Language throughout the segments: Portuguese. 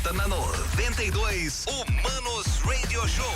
volta na 92, Humanos Radio Show.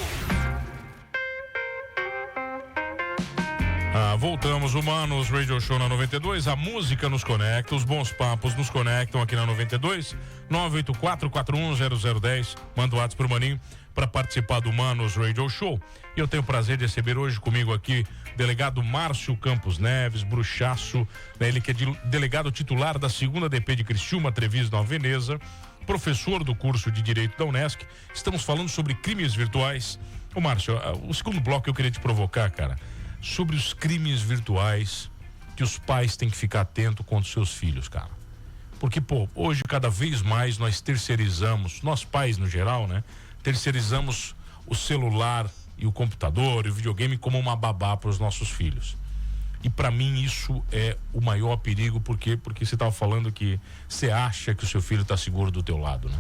Voltamos, Humanos Radio Show na 92. A música nos conecta, os bons papos nos conectam aqui na 92. 984-410010. Manda o WhatsApp pro Maninho para participar do Humanos Radio Show. E eu tenho o prazer de receber hoje comigo aqui delegado Márcio Campos Neves, bruxaço, né? Ele que é delegado titular da 2ª DP de Criciúma, Treviso, Nova Veneza, professor do curso de Direito da Unesc. Estamos falando sobre crimes virtuais. Ô Márcio, o segundo bloco eu queria te provocar, cara, sobre os crimes virtuais que os pais têm que ficar atento contra os seus filhos, cara. Porque, hoje cada vez mais nós terceirizamos, nós pais no geral, né? Terceirizamos o celular e o computador e o videogame como uma babá para os nossos filhos. E para mim isso é o maior perigo, porque você estava falando que você acha que o seu filho está seguro do teu lado, né?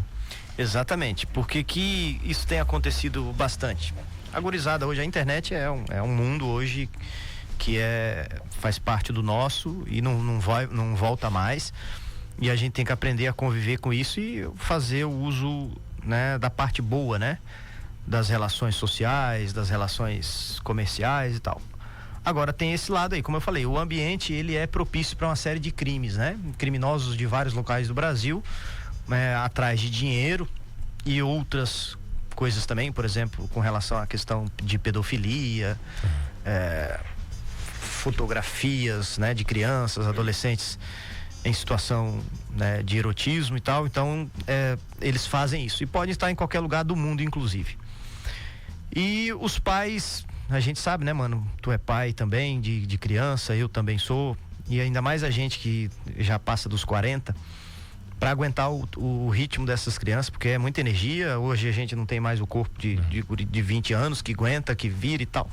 Exatamente, porque que isso tem acontecido bastante. A gurizada hoje, a internet é um mundo hoje que faz parte do nosso e não volta mais, e a gente tem que aprender a conviver com isso e fazer o uso, né, da parte boa, né, das relações sociais, das relações comerciais e tal. Agora tem esse lado aí, como eu falei, o ambiente ele é propício para uma série de crimes, né? Criminosos de vários locais do Brasil, atrás de dinheiro e outras coisas também, por exemplo, com relação à questão de pedofilia, fotografias, né, de crianças, adolescentes em situação, né, de erotismo e tal. Então eles fazem isso e podem estar em qualquer lugar do mundo, inclusive. E os pais, a gente sabe, né, mano, tu é pai também de criança, eu também sou, e ainda mais a gente que já passa dos 40, para aguentar o ritmo dessas crianças, porque é muita energia. Hoje a gente não tem mais o corpo de 20 anos que aguenta, que vira e tal.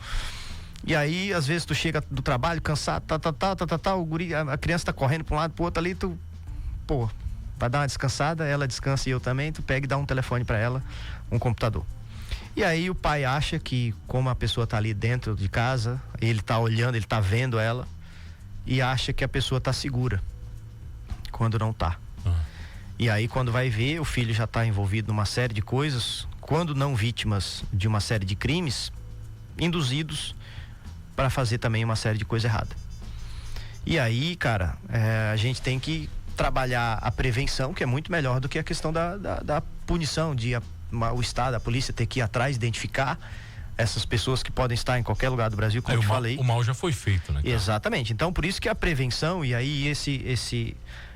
E aí, às vezes, tu chega do trabalho cansado, o guri, a criança tá correndo pra um lado, pro outro ali, tu, vai dar uma descansada, ela descansa e eu também, tu pega e dá um telefone para ela, um computador. E aí o pai acha que, como a pessoa tá ali dentro de casa, ele tá olhando, ele tá vendo ela, e acha que a pessoa tá segura, quando não tá. E aí, quando vai ver, o filho já tá envolvido numa série de coisas, quando não vítimas de uma série de crimes, induzidos para fazer também uma série de coisa errada. E aí, cara, a gente tem que trabalhar a prevenção, que é muito melhor do que a questão da punição, o Estado, a polícia ter que ir atrás, identificar essas pessoas que podem estar em qualquer lugar do Brasil, como eu falei. O mal já foi feito, né, cara? Exatamente. Então, por isso que a prevenção, e aí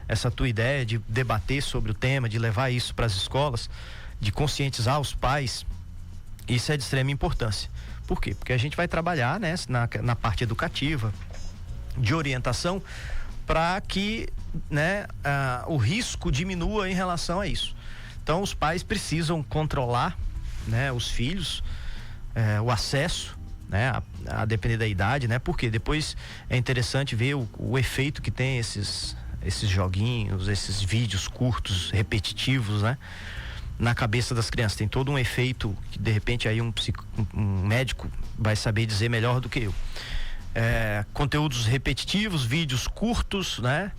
essa tua ideia de debater sobre o tema, de levar isso para as escolas, de conscientizar os pais, isso é de extrema importância. Por quê? Porque a gente vai trabalhar, né, na parte educativa, de orientação, para que, né, o risco diminua em relação a isso. Então, os pais precisam controlar, né, os filhos, o acesso, né, a depender da idade, né? Porque depois é interessante ver o efeito que tem esses joguinhos, esses vídeos curtos, repetitivos, né, na cabeça das crianças. Tem todo um efeito que de repente aí um médico vai saber dizer melhor do que eu. Conteúdos repetitivos, vídeos curtos, né?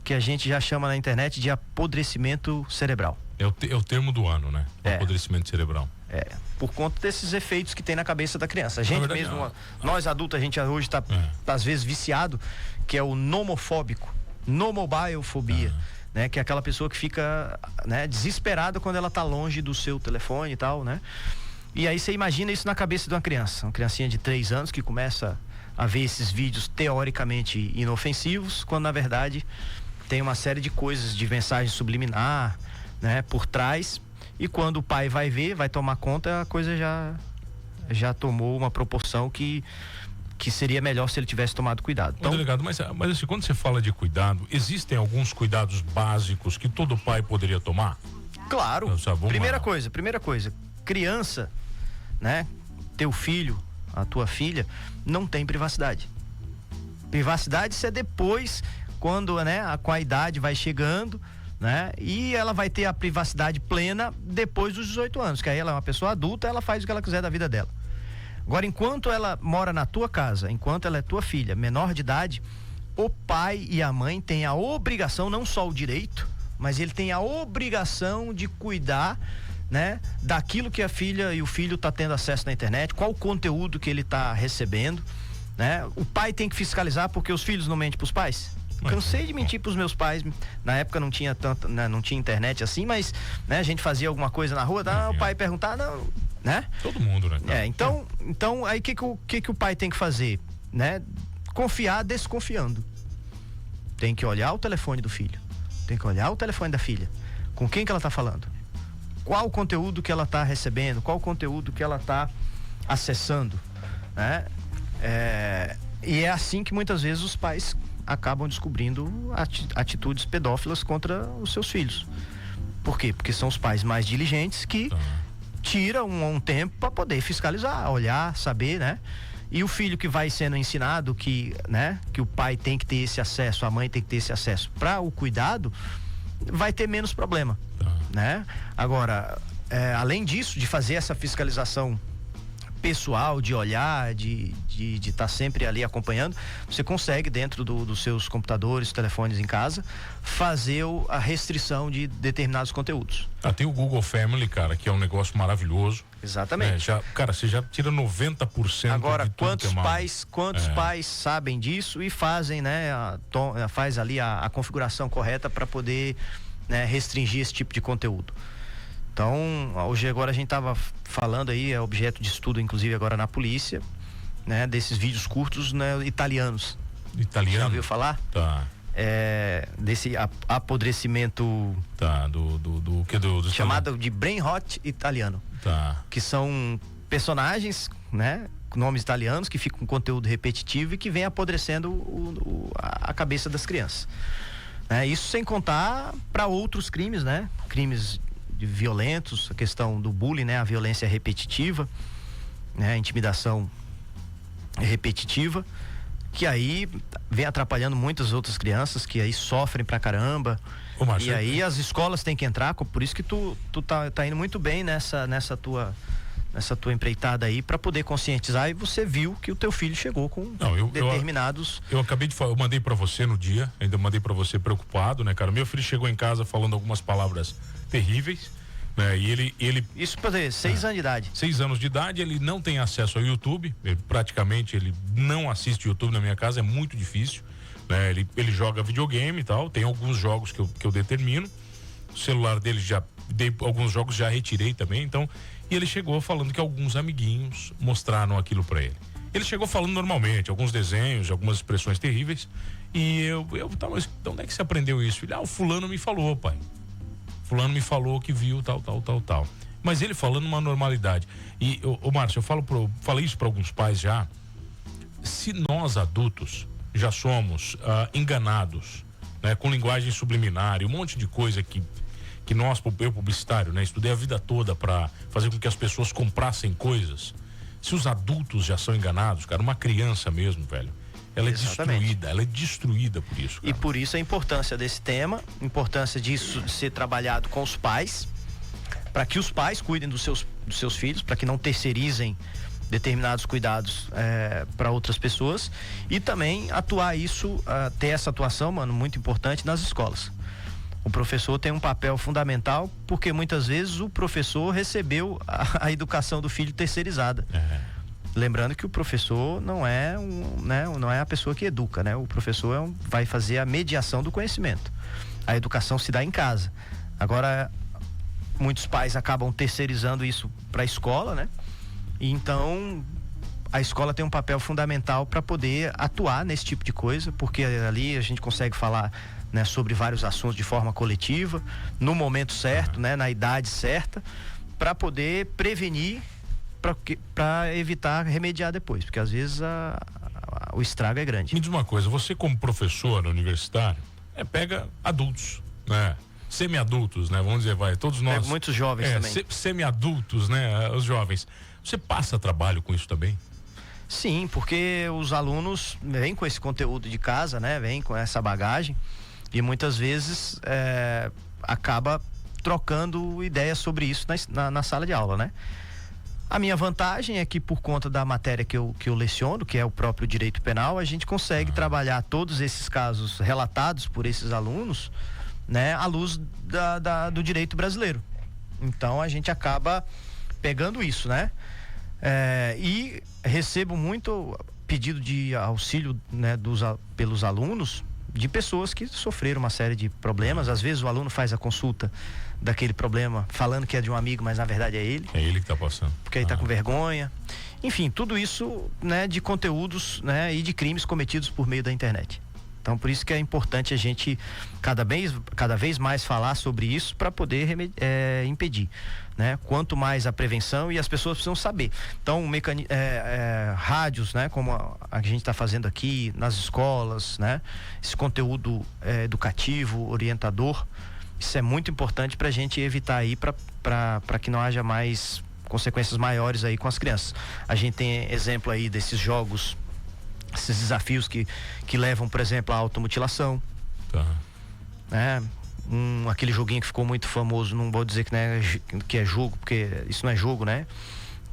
Que a gente já chama na internet de apodrecimento cerebral. É o termo do ano, né? Apodrecimento cerebral. Por conta desses efeitos que tem na cabeça da criança. A gente mesmo, nós adultos, a gente hoje está às vezes viciado, que é o nomofóbico, nomobiofobia, né? Que é aquela pessoa que fica, né, desesperada quando ela tá longe do seu telefone e tal, né? E aí você imagina isso na cabeça de uma criancinha de 3 anos que começa a ver esses vídeos teoricamente inofensivos, quando na verdade tem uma série de coisas, de mensagem subliminar, né, por trás, e quando o pai vai ver, vai tomar conta, a coisa já tomou uma proporção que seria melhor se ele tivesse tomado cuidado. Então, delegado, mas assim, quando você fala de cuidado, existem alguns cuidados básicos que todo pai poderia tomar? Claro. Primeira coisa, criança, né, teu filho, a tua filha, não tem privacidade. Privacidade isso é depois, quando, né, com a idade vai chegando, né, e ela vai ter a privacidade plena depois dos 18 anos, que aí ela é uma pessoa adulta, ela faz o que ela quiser da vida dela. Agora, enquanto ela mora na tua casa, enquanto ela é tua filha, menor de idade, o pai e a mãe têm a obrigação, não só o direito, mas ele tem a obrigação de cuidar, né, daquilo que a filha e o filho tá tendo acesso na internet, qual o conteúdo que ele tá recebendo, né? O pai tem que fiscalizar porque os filhos não mentem pros pais. Cansei de mentir pros meus pais. Na época não tinha tanta, né, não tinha internet assim, mas, né, a gente fazia alguma coisa na rua, o pai perguntar, não, né? Todo mundo, né, cara? Então aí que o pai tem que fazer, né? Confiar desconfiando. Tem que olhar o telefone do filho, tem que olhar o telefone da filha. Com quem que ela tá falando? Qual o conteúdo que ela tá recebendo? Qual o conteúdo que ela tá acessando, né? E é assim que muitas vezes os pais acabam descobrindo atitudes pedófilas contra os seus filhos. Por quê? Porque são os pais mais diligentes que tiram um tempo para poder fiscalizar, olhar, saber, né? E o filho que vai sendo ensinado que, né, que o pai tem que ter esse acesso, a mãe tem que ter esse acesso para o cuidado, vai ter menos problema, né? Agora, além disso, de fazer essa fiscalização pessoal, de olhar, de estar sempre ali acompanhando, você consegue dentro dos seus computadores, telefones em casa, fazer a restrição de determinados conteúdos. Tem o Google Family, cara, que é um negócio maravilhoso. Exatamente. Cara, você já tira 90%. Agora, de tudo quantos pais sabem disso e fazem, né, faz ali a configuração correta para poder, né, restringir esse tipo de conteúdo. Então, hoje agora a gente estava falando aí, é objeto de estudo, inclusive agora na polícia, né, desses vídeos curtos, né, italianos. Já ouviu falar? Tá. Desse apodrecimento. Tá, do chamado de brain rot italiano. Tá. Que são personagens, né, com nomes italianos que ficam com conteúdo repetitivo e que vem apodrecendo a cabeça das crianças. Isso sem contar para outros crimes, né? Crimes violentos, a questão do bullying, né? A violência repetitiva, né? A intimidação repetitiva, que aí vem atrapalhando muitas outras crianças que aí sofrem pra caramba. E aí as escolas têm que entrar, por isso que tu tá indo muito bem nessa tua empreitada aí, para poder conscientizar, e você viu que o teu filho chegou com determinados. Eu acabei de falar, eu mandei para você no dia, ainda mandei para você preocupado, né, cara? Meu filho chegou em casa falando algumas palavras terríveis, né? E ele isso para ter 6 anos de idade. 6 anos de idade, ele não tem acesso ao YouTube, praticamente ele não assiste YouTube na minha casa, é muito difícil, né? Ele joga videogame e tal, tem alguns jogos que eu determino, o celular dele já dei alguns jogos, já retirei também, então, e ele chegou falando que alguns amiguinhos mostraram aquilo para ele. Ele chegou falando normalmente, alguns desenhos, algumas expressões terríveis, e eu mas onde é que você aprendeu isso? Ele, o fulano me falou, pai. Fulano me falou que viu tal. Mas ele falando uma normalidade. E, Márcio, eu falei isso para alguns pais já. Se nós adultos já somos enganados, né, com linguagem subliminar e um monte de coisa que eu publicitário, né, estudei a vida toda para fazer com que as pessoas comprassem coisas. Se os adultos já são enganados, cara, uma criança mesmo, velho, ela é destruída por isso, cara. E por isso a importância desse tema, importância disso ser trabalhado com os pais, para que os pais cuidem dos seus filhos, para que não terceirizem determinados cuidados para outras pessoas, e também atuar isso, ter essa atuação, mano, muito importante nas escolas. O professor tem um papel fundamental, porque muitas vezes o professor recebeu a educação do filho terceirizada. Lembrando que o professor não é a pessoa que educa, né? O professor vai fazer a mediação do conhecimento. A educação se dá em casa. Agora, muitos pais acabam terceirizando isso para a escola, né? E então a escola tem um papel fundamental para poder atuar nesse tipo de coisa, porque ali a gente consegue falar, né, sobre vários assuntos de forma coletiva, no momento certo, né, na idade certa, para poder prevenir, para evitar remediar depois, porque às vezes o estrago é grande. Me diz uma coisa, você como professor universitário, pega adultos, né? Semi-adultos, né? Vamos dizer, todos nós. Pego muitos jovens também. Semi-adultos, né? Os jovens. Você passa trabalho com isso também? Sim, porque os alunos vêm com esse conteúdo de casa, né? Vêm com essa bagagem e muitas vezes acaba trocando ideias sobre isso na sala de aula, né? A minha vantagem é que, por conta da matéria que eu leciono, que é o próprio direito penal, a gente consegue trabalhar todos esses casos relatados por esses alunos, né, à luz do direito brasileiro. Então a gente acaba pegando isso, né? E recebo muito pedido de auxílio, né, pelos alunos, de pessoas que sofreram uma série de problemas. Às vezes o aluno faz a consulta daquele problema falando que é de um amigo, mas na verdade é ele. É ele que está passando. Porque ele está com vergonha. Enfim, tudo isso, né, de conteúdos, né, e de crimes cometidos por meio da internet. Então, por isso que é importante a gente cada vez mais falar sobre isso para poder impedir, né? Quanto mais a prevenção, e as pessoas precisam saber. Então, rádios, né, como a gente está fazendo aqui nas escolas, né? Esse conteúdo educativo, orientador, isso é muito importante para a gente evitar aí, para que não haja mais consequências maiores aí com as crianças. A gente tem exemplo aí desses jogos, esses desafios que levam, por exemplo, à automutilação. Tá. Né? Aquele joguinho que ficou muito famoso, não vou dizer que é jogo, porque isso não é jogo, né?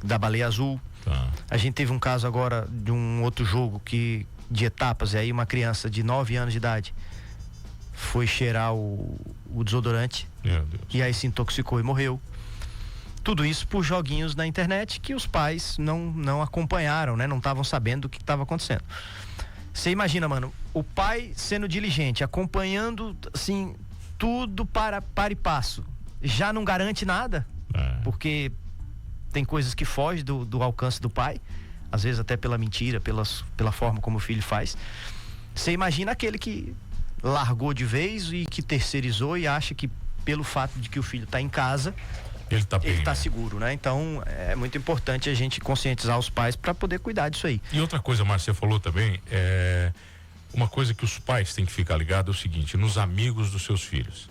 Da baleia azul. Tá. A gente teve um caso agora de um outro jogo de etapas, e aí uma criança de 9 anos de idade foi cheirar o desodorante. Meu Deus. E aí se intoxicou e morreu. Tudo isso por joguinhos na internet que os pais não acompanharam, né? Não estavam sabendo do que estava acontecendo. Você imagina, mano, o pai sendo diligente, acompanhando, assim, tudo para e passo. Já não garante nada, porque tem coisas que fogem do alcance do pai, às vezes até pela mentira, pela forma como o filho faz. Você imagina aquele que largou de vez e que terceirizou e acha que pelo fato de que o filho está em casa, ele está seguro, né? Então é muito importante a gente conscientizar os pais para poder cuidar disso aí. E outra coisa, Márcia, você falou também, uma coisa que os pais têm que ficar ligados é o seguinte: nos amigos dos seus filhos.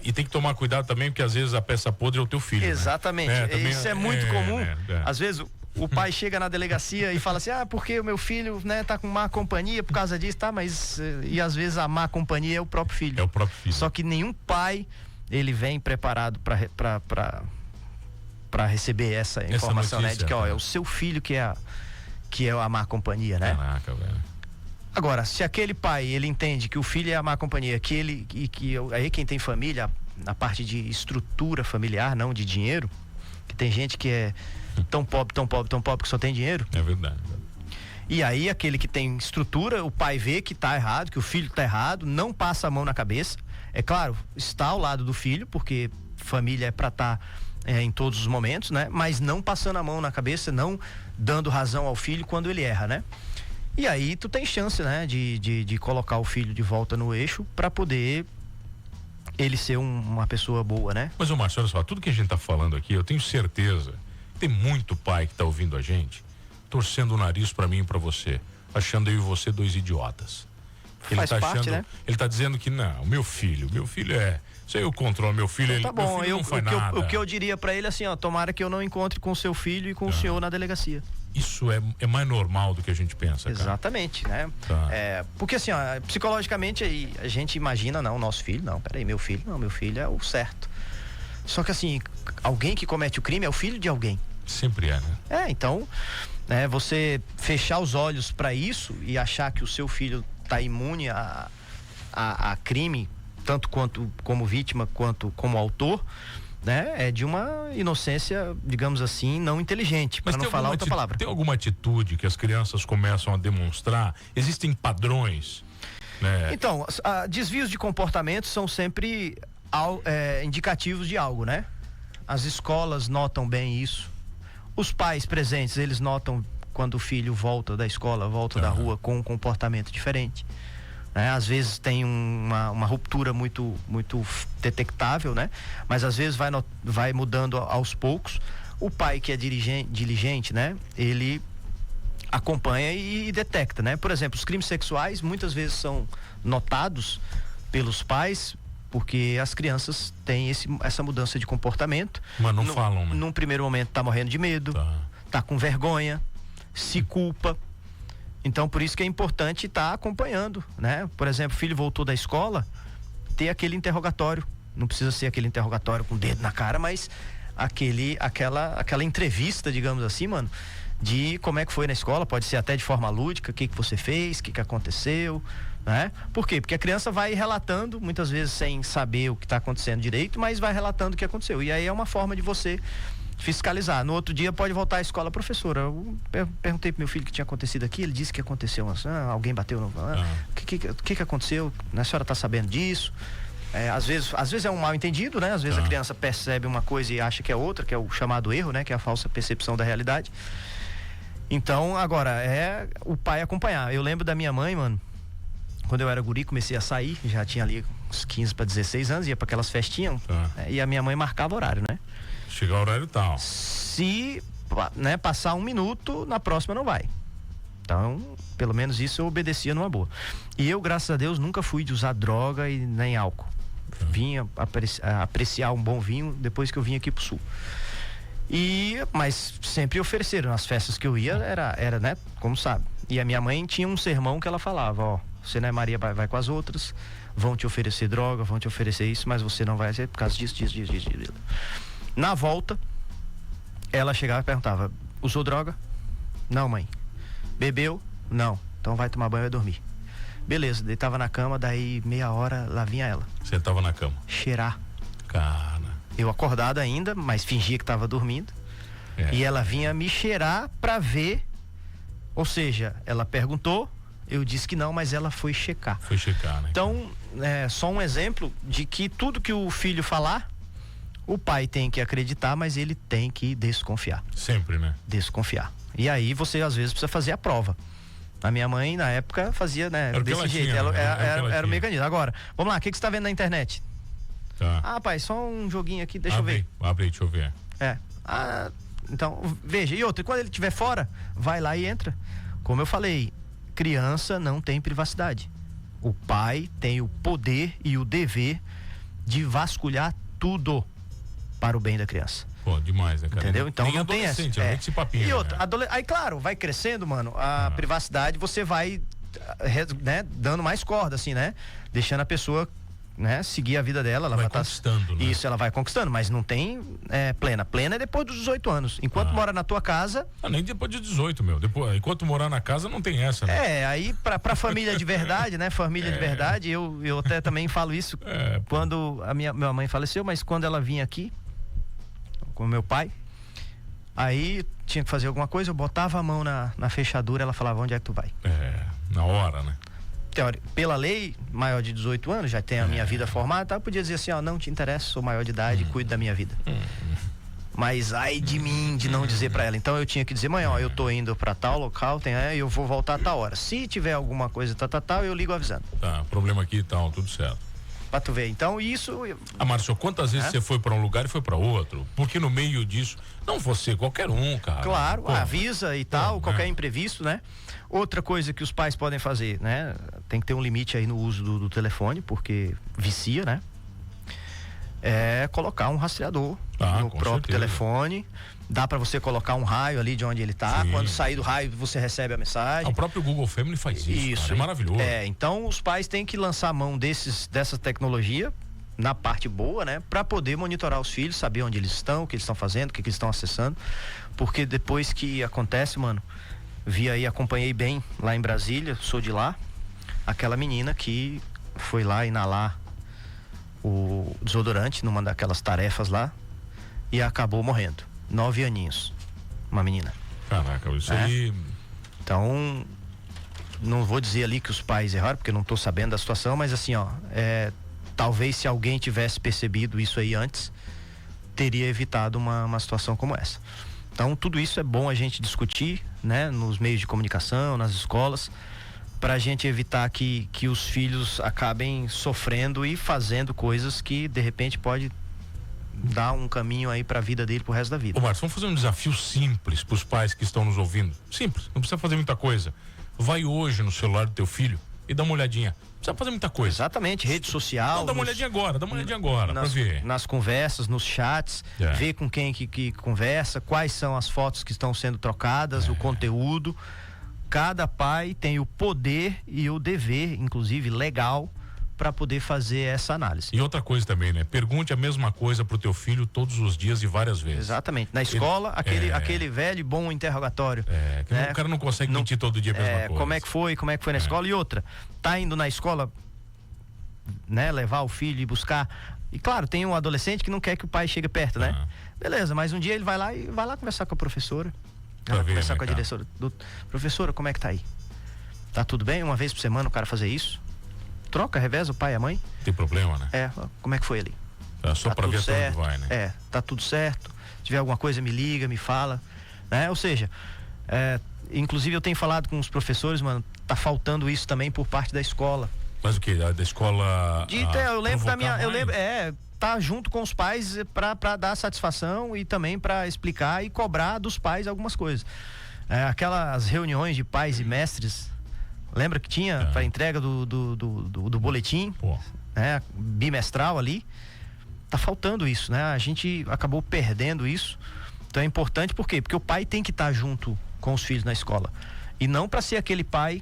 E tem que tomar cuidado também, porque às vezes a peça podre é o teu filho. Exatamente. Né? Isso é muito comum. Às vezes o pai chega na delegacia e fala assim: porque o meu filho, né, tá com má companhia por causa disso, tá? Mas e às vezes a má companhia é o próprio filho. É o próprio filho. Só que nenhum pai ele vem preparado para receber essa informação, notícia, né? De que é o seu filho que é a má companhia, né? Caraca, velho. Agora, se aquele pai, ele entende que o filho é a má companhia, aí quem tem família, na parte de estrutura familiar, não de dinheiro, que tem gente que é tão pobre que só tem dinheiro. É verdade. E aí aquele que tem estrutura, o pai vê que tá errado, que o filho tá errado, não passa a mão na cabeça. É claro, está ao lado do filho, porque família é para estar em todos os momentos, né? Mas não passando a mão na cabeça, não dando razão ao filho quando ele erra, né? E aí tu tem chance, né? De colocar o filho de volta no eixo para poder ele ser uma pessoa boa, né? Mas, Márcio, olha só, tudo que a gente tá falando aqui, eu tenho certeza que tem muito pai que tá ouvindo a gente, torcendo o nariz para mim e para você, achando eu e você dois idiotas. Ele tá parte, né? Ele tá dizendo que não, meu filho isso aí eu controlo, meu filho, então, tá bom, meu filho não faz nada. O que eu diria pra ele assim, tomara que eu não encontre com o seu filho e com o senhor na delegacia. Isso é mais normal do que a gente pensa, cara. Exatamente, né? Tá. Porque assim, psicologicamente a gente imagina, não, nosso filho, não, peraí, meu filho é o certo. Só que assim, alguém que comete o crime é o filho de alguém. Sempre é, né? Então, né, você fechar os olhos pra isso e achar que o seu filho tá imune a crime, tanto quanto como vítima quanto como autor, né? É de uma inocência, digamos assim, não inteligente, para não falar outra palavra. Tem alguma atitude que as crianças começam a demonstrar? Existem padrões, né? Então, desvios de comportamento são sempre indicativos de algo, né? As escolas notam bem isso. Os pais presentes, eles notam quando o filho volta da escola, volta da rua com um comportamento diferente. Às vezes tem uma ruptura muito detectável, né? Mas às vezes vai mudando aos poucos. O pai que é diligente, né? Ele acompanha e detecta, né? Por exemplo, os crimes sexuais muitas vezes são notados pelos pais porque as crianças têm essa mudança de comportamento. Mas não falam, né? Num primeiro momento tá morrendo de medo, tá com vergonha, se culpa. Então, por isso que é importante estar acompanhando, né? Por exemplo, o filho voltou da escola, ter aquele interrogatório. Não precisa ser aquele interrogatório com o dedo na cara, mas aquela entrevista, digamos assim, mano, de como é que foi na escola, pode ser até de forma lúdica, o que você fez, o que aconteceu, né? Por quê? Porque a criança vai relatando, muitas vezes sem saber o que está acontecendo direito, mas vai relatando o que aconteceu. E aí é uma forma de você fiscalizar. No outro dia pode voltar à escola, professora, eu perguntei pro meu filho o que tinha acontecido aqui, ele disse que aconteceu, alguém bateu no... O que aconteceu? A senhora está sabendo disso? Às vezes é um mal entendido, né? Às vezes a criança percebe uma coisa e acha que é outra, que é o chamado erro, né? Que é a falsa percepção da realidade. Então, agora, é o pai acompanhar. Eu lembro da minha mãe, mano, quando eu era guri, comecei a sair, já tinha ali uns 15 para 16 anos, ia para aquelas festinhas, e a minha mãe marcava horário, né? Chega o horário tal. Se, né, passar 1 minuto, na próxima não vai. Então, pelo menos isso eu obedecia numa boa. E eu, graças a Deus, nunca fui de usar droga e nem álcool. Vinha apreciar um bom vinho depois que eu vim aqui pro sul. Mas sempre ofereceram, nas festas que eu ia, era, né, como sabe. E a minha mãe tinha um sermão que ela falava, você não é Maria, vai com as outras, vão te oferecer droga, vão te oferecer isso, mas você não vai ser por causa disso. Na volta, ela chegava e perguntava, usou droga? Não, mãe. Bebeu? Não. Então vai tomar banho e vai dormir. Beleza, deitava na cama, daí meia hora, lá vinha ela. Você tava na cama? Cheirar. Cara. Eu acordado ainda, mas fingia que tava dormindo. E ela vinha me cheirar pra ver. Ou seja, ela perguntou, eu disse que não, mas ela foi checar. Foi checar, né? Então, só um exemplo de que tudo que o filho falar, o pai tem que acreditar, mas ele tem que desconfiar. Sempre, né? Desconfiar. E aí você às vezes precisa fazer a prova. A minha mãe, na época, fazia, né, desse jeito. Era o mecanismo. Agora, vamos lá, o que você está vendo na internet? Tá. Pai, só um joguinho aqui, deixa eu ver. Abre aí, deixa eu ver. Então, veja. E outra, quando ele estiver fora, vai lá e entra. Como eu falei, criança não tem privacidade. O pai tem o poder e o dever de vasculhar tudo para o bem da criança. Pô, demais, né, cara? Entendeu? Então nem não tem essa. Esse papinho, e outra, né? aí claro, vai crescendo, mano, a privacidade você vai, né, dando mais corda, assim, né? Deixando a pessoa, né, seguir a vida dela. Ela vai conquistando, né? Isso, ela vai conquistando, mas não tem plena. Plena é depois dos 18 anos. Enquanto mora na tua casa... nem depois de 18, meu. Enquanto morar na casa, não tem essa, né? Aí pra família de verdade, né? Família de verdade, eu até também falo isso quando minha mãe faleceu, mas quando ela vinha aqui, com meu pai, aí tinha que fazer alguma coisa, eu botava a mão na fechadura, ela falava, onde é que tu vai? Na hora, né? Pela lei, maior de 18 anos, já tem a minha vida formada, eu podia dizer assim, não te interessa, sou maior de idade, cuido da minha vida. Mas ai de mim, de não dizer pra ela. Então eu tinha que dizer, mãe, eu tô indo pra tal local, eu vou voltar a tal hora. Se tiver alguma coisa, tal, eu ligo avisando. Tá, problema aqui e tal, tudo certo. Pra tu ver, então isso... Márcio, quantas vezes você foi pra um lugar e foi pra outro? Porque no meio disso, não você, qualquer um, cara. Claro, avisa e tal, qualquer imprevisto, né? Outra coisa que os pais podem fazer, né? Tem que ter um limite aí no uso do telefone, porque vicia, né? É colocar um rastreador no próprio telefone. Dá pra você colocar um raio ali de onde ele tá. Sim. Quando sair do raio, você recebe a mensagem. O próprio Google Family faz isso, cara, é maravilhoso. Então os pais têm que lançar a mão dessa tecnologia na parte boa, né? Pra poder monitorar os filhos, saber onde eles estão, o que eles estão fazendo, o que eles estão acessando. Porque depois que acontece, mano, acompanhei bem lá em Brasília, sou de lá, aquela menina que foi lá inalar o desodorante numa daquelas tarefas lá e acabou morrendo. 9 aninhos, uma menina. Caraca, isso aí... Então, não vou dizer ali que os pais erraram, porque eu não tô sabendo da situação, mas assim, talvez se alguém tivesse percebido isso aí antes, teria evitado uma situação como essa. Então, tudo isso é bom a gente discutir, né, nos meios de comunicação, nas escolas, pra gente evitar que os filhos acabem sofrendo e fazendo coisas que, de repente, pode dar um caminho aí pra vida dele pro resto da vida. Ô Márcio, vamos fazer um desafio simples pros pais que estão nos ouvindo. Simples, não precisa fazer muita coisa. Vai hoje no celular do teu filho e dá uma olhadinha. Não precisa fazer muita coisa. Exatamente, rede social. Não, dá uma olhadinha agora, pra ver. Nas conversas, nos chats, ver com quem que conversa, quais são as fotos que estão sendo trocadas, o conteúdo. Cada pai tem o poder e o dever, inclusive legal, para poder fazer essa análise. E outra coisa também, né? Pergunte a mesma coisa pro teu filho todos os dias e várias vezes. Exatamente. Na escola, aquele velho e bom interrogatório. Que o cara não consegue mentir todo dia a mesma coisa. Como é que foi na escola? E outra, tá indo na escola, né? Levar o filho e buscar. E claro, tem um adolescente que não quer que o pai chegue perto, né? Beleza, mas um dia ele vai lá conversar com a professora. Conversar com a diretora. Professora, como é que tá aí? Tá tudo bem? Uma vez por semana o cara fazer isso? Troca, reveza o pai e a mãe. Tem problema, né? Como é que foi ali? Só tá pra ver até onde vai, né? Tá tudo certo. Se tiver alguma coisa, me liga, me fala, né? Ou seja, inclusive eu tenho falado com os professores, mano, tá faltando isso também por parte da escola. Mas o que? Da escola? Eu lembro da minha, tá junto com os pais pra dar satisfação e também pra explicar e cobrar dos pais algumas coisas. Aquelas reuniões de pais e mestres, lembra que tinha para entrega do boletim, bimestral ali? Tá faltando isso, né? A gente acabou perdendo isso. Então é importante, por quê? Porque o pai tem que estar junto com os filhos na escola. E não para ser aquele pai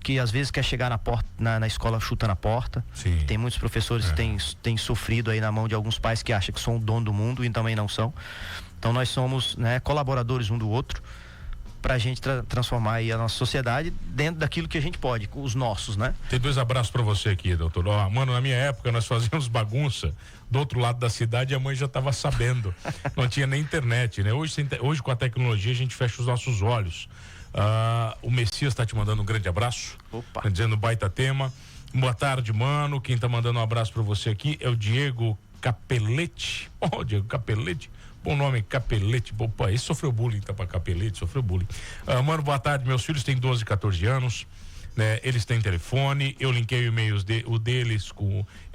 que às vezes quer chegar na porta, na escola chutando a porta. Sim. Tem muitos professores que têm sofrido aí na mão de alguns pais que acham que são o dono do mundo e também não são. Então nós somos, né, colaboradores um do outro pra gente transformar aí a nossa sociedade dentro daquilo que a gente pode, os nossos, né? Tem 2 abraços pra você aqui, doutor. Mano, na minha época nós fazíamos bagunça do outro lado da cidade e a mãe já tava sabendo. Não tinha nem internet, né? Hoje com a tecnologia a gente fecha os nossos olhos. O Messias tá te mandando um grande abraço. Opa. Tá dizendo baita tema. Boa tarde, mano. Quem tá mandando um abraço pra você aqui é o Diego Capelete. Diego Capelete. Bom nome, Capelete. Opa, esse sofreu bullying, tá pra Capelete, sofreu bullying. Mano, boa tarde. Meus filhos têm 12 e 14 anos. Né? Eles têm telefone. Eu linkei eu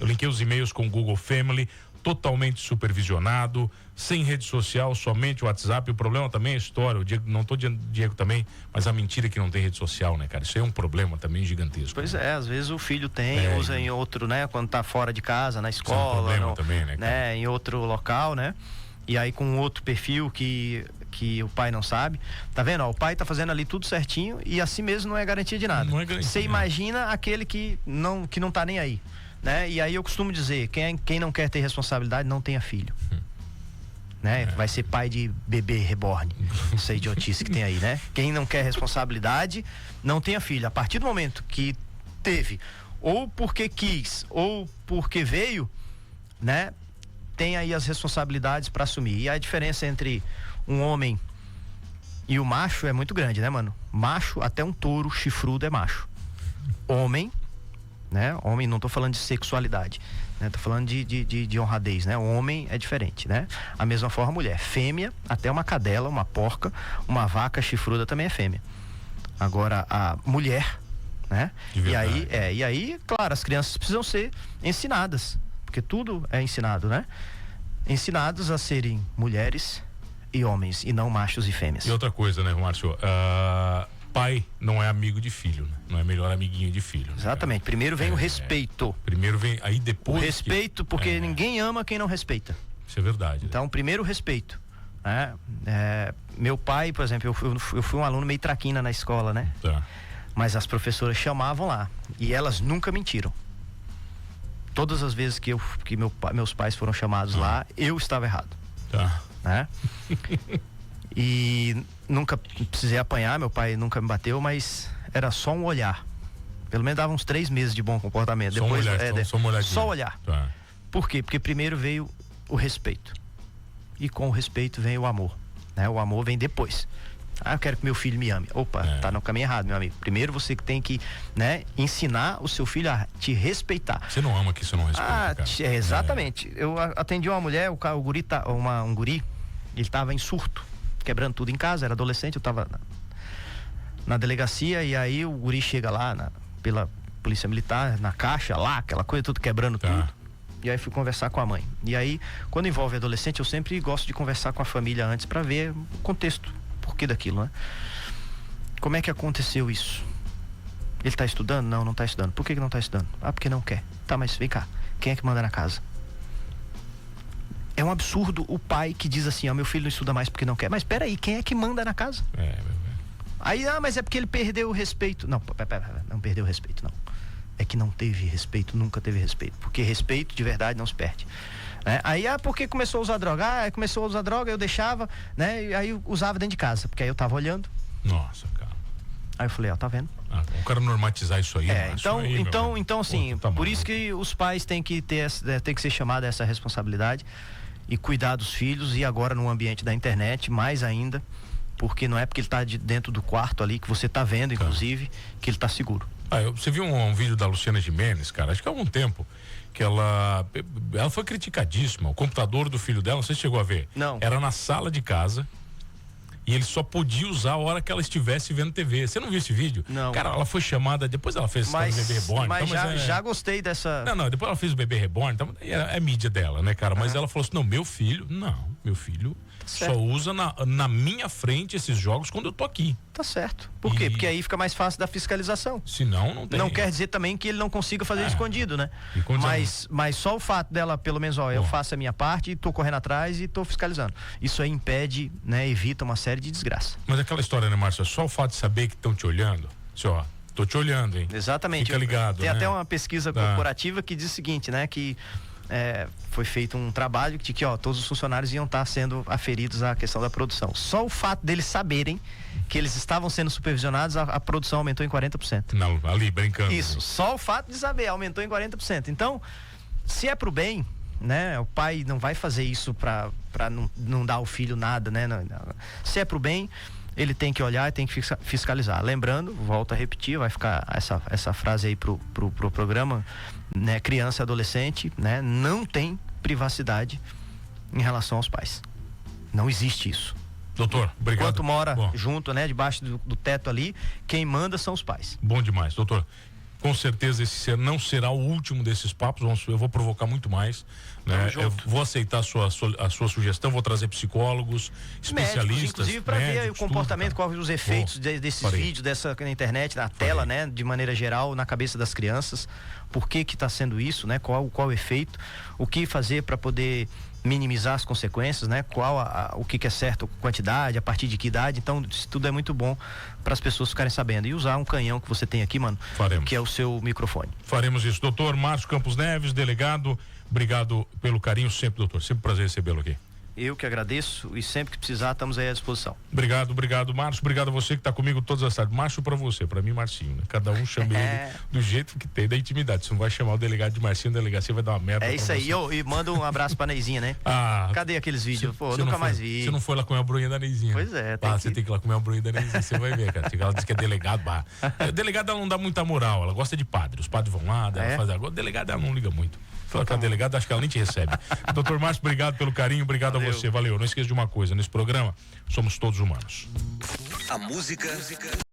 linkei os e-mails com o Google Family, totalmente supervisionado, sem rede social, somente o WhatsApp. O problema também é a história. O Diego, não tô dizendo Diego também, mas a mentira é que não tem rede social, né, cara? Isso aí é um problema também gigantesco. Pois às vezes o filho usa em outro, né? Quando tá fora de casa, na escola, é um problema também, né, em outro local, né? E aí com outro perfil que o pai não sabe. Tá vendo? O pai tá fazendo ali tudo certinho e assim mesmo não é garantia de nada. Não é garantia. Você imagina aquele que não tá nem aí, né? E aí eu costumo dizer, quem não quer ter responsabilidade não tenha filho. Né? Vai ser pai de bebê reborn. Essa idiotice que tem aí, né? Quem não quer responsabilidade não tenha filho. A partir do momento que teve, ou porque quis, ou porque veio, né? Tem aí as responsabilidades para assumir. E a diferença entre um homem e o macho é muito grande, né, mano? Macho, até um touro chifrudo é macho. Homem, né? Homem, não tô falando de sexualidade, né? Tô falando de honradez, né? O homem é diferente, né? A mesma forma a mulher. Fêmea, até uma cadela, uma porca, uma vaca chifruda também é fêmea. Agora, a mulher, né? E aí, claro, as crianças precisam ser ensinadas, porque tudo é ensinado, né? Ensinados a serem mulheres e homens, e não machos e fêmeas. E outra coisa, né, Márcio? Pai não é amigo de filho, né? Não é melhor amiguinho de filho. Né, exatamente. Primeiro vem o respeito. Primeiro vem, aí depois... O respeito, porque ninguém ama quem não respeita. Isso é verdade. Então, primeiro o respeito. Né? Meu pai, por exemplo, eu fui um aluno meio traquina na escola, né? Tá. Mas as professoras chamavam lá, e elas nunca mentiram. Todas as vezes que meus pais foram chamados lá, eu estava errado. Tá. Né? E nunca precisei apanhar, meu pai nunca me bateu, mas era só um olhar. Pelo menos dava uns 3 meses de bom comportamento. Só Depois, um olhar, só olhar. Tá. Por quê? Porque primeiro veio o respeito. E com o respeito vem o amor. Né? O amor vem depois. Eu quero que meu filho me ame. Opa, tá no caminho errado, meu amigo. Primeiro você tem que, né, ensinar o seu filho a te respeitar. Você não ama que você não respeita, cara. Exatamente. Eu atendi uma mulher, o guri, um guri, ele tava em surto, quebrando tudo em casa, era adolescente, eu tava na delegacia, e aí o guri chega lá pela polícia militar, na caixa lá, aquela coisa, tudo quebrando tudo. E aí fui conversar com a mãe. E aí, quando envolve adolescente, eu sempre gosto de conversar com a família antes para ver o contexto, porquê daquilo, né? Como é que aconteceu isso? Ele tá estudando? Não tá estudando. Por que não tá estudando? Porque não quer. Tá, mas vem cá, quem é que manda na casa? É um absurdo o pai que diz assim, meu filho não estuda mais porque não quer. Mas peraí, quem é que manda na casa? Aí, mas é porque ele perdeu o respeito. Não, não perdeu o respeito, não. é que não teve respeito, nunca teve respeito. Porque respeito de verdade não se perde. Aí, porque começou a usar droga? Começou a usar droga, eu deixava, né? E aí eu usava dentro de casa, porque aí eu tava olhando. Nossa, cara. Aí eu falei, tá vendo? O cara normatizar isso aí. Então assim, tá por isso que os pais têm que tem que ser chamado a essa responsabilidade e cuidar dos filhos, e agora no ambiente da internet, mais ainda, porque não é porque ele tá dentro do quarto ali, que você tá vendo, inclusive, que ele tá seguro. Você viu um vídeo da Luciana Gimenez, cara, acho que há algum tempo, que ela foi criticadíssima. O computador do filho dela, não sei se chegou a ver. Não. Era na sala de casa e ele só podia usar a hora que ela estivesse vendo TV. Você não viu esse vídeo? Não. Cara, ela foi chamada, depois ela fez o Bebê Reborn. Mas já gostei dessa... Não, depois ela fez o Bebê Reborn, então é mídia dela, né, cara? Mas ela falou assim, meu filho só usa na minha frente esses jogos quando eu tô aqui. Tá certo. Por quê? Porque aí fica mais fácil da fiscalização. Senão não tem. Não quer dizer também que ele não consiga fazer escondido, né? Mas só o fato dela, pelo menos, eu faço a minha parte, tô correndo atrás e tô fiscalizando. Isso aí impede, né? Evita uma série de desgraças. Mas aquela história, né, Márcio? Só o fato de saber que estão te olhando, tô te olhando, hein? Exatamente. Fica ligado, Tem né? até uma pesquisa corporativa que diz o seguinte, né? Que foi feito um trabalho de que todos os funcionários iam estar sendo aferidos à questão da produção. Só o fato deles saberem que eles estavam sendo supervisionados, a produção aumentou em 40%. Não, ali, brincando. Isso, só o fato de saber, aumentou em 40%. Então, se é pro bem, né? O pai não vai fazer isso pra não dar ao filho nada, né? Se é pro bem, ele tem que olhar e tem que fiscalizar. Lembrando, volto a repetir, vai ficar essa frase aí pro programa, né? Criança e adolescente, né? Não tem privacidade em relação aos pais. Não existe isso. Doutor, obrigado. Enquanto mora junto, né? Debaixo do teto ali, quem manda são os pais. Bom demais, doutor. Com certeza esse não será o último desses papos, eu vou provocar muito mais, né? Eu vou aceitar a sua sugestão, vou trazer psicólogos, especialistas, médicos, inclusive para ver o comportamento, quais os efeitos desses vídeos, na internet, na tela, né? De maneira geral, na cabeça das crianças, por que está sendo isso, né? Qual o efeito, o que fazer para poder minimizar as consequências, né? O que é certo, quantidade, a partir de que idade. Então, isso tudo é muito bom para as pessoas ficarem sabendo. E usar um canhão que você tem aqui, mano, que é o seu microfone. Faremos isso. Doutor Márcio Campos Neves, delegado, obrigado pelo carinho sempre, doutor. Sempre um prazer recebê-lo aqui. Eu que agradeço e sempre que precisar estamos aí à disposição. Obrigado, Márcio. Obrigado a você que está comigo todas as tardes. Márcio para você, para mim Marcinho, né? Cada um chama ele do jeito que tem, da intimidade. Você não vai chamar o delegado de Marcinho, a delegacia vai dar uma merda. É isso aí. E manda um abraço pra Neizinha, né? Cadê aqueles vídeos? Nunca mais vi. Você não foi lá comer a broinha da Neizinha. Pois é. Você tem que ir lá comer a broinha da Neizinha, você vai ver, cara. Ela diz que é delegado, delegado ela não dá muita moral, ela gosta de padre. Os padres vão lá, ela faz agora. Delegado ela não liga muito. Fala que a delegada, acho que ela nem te recebe. Doutor Márcio, obrigado pelo carinho, obrigado a você, valeu. Não esqueça de uma coisa, nesse programa somos todos humanos. A música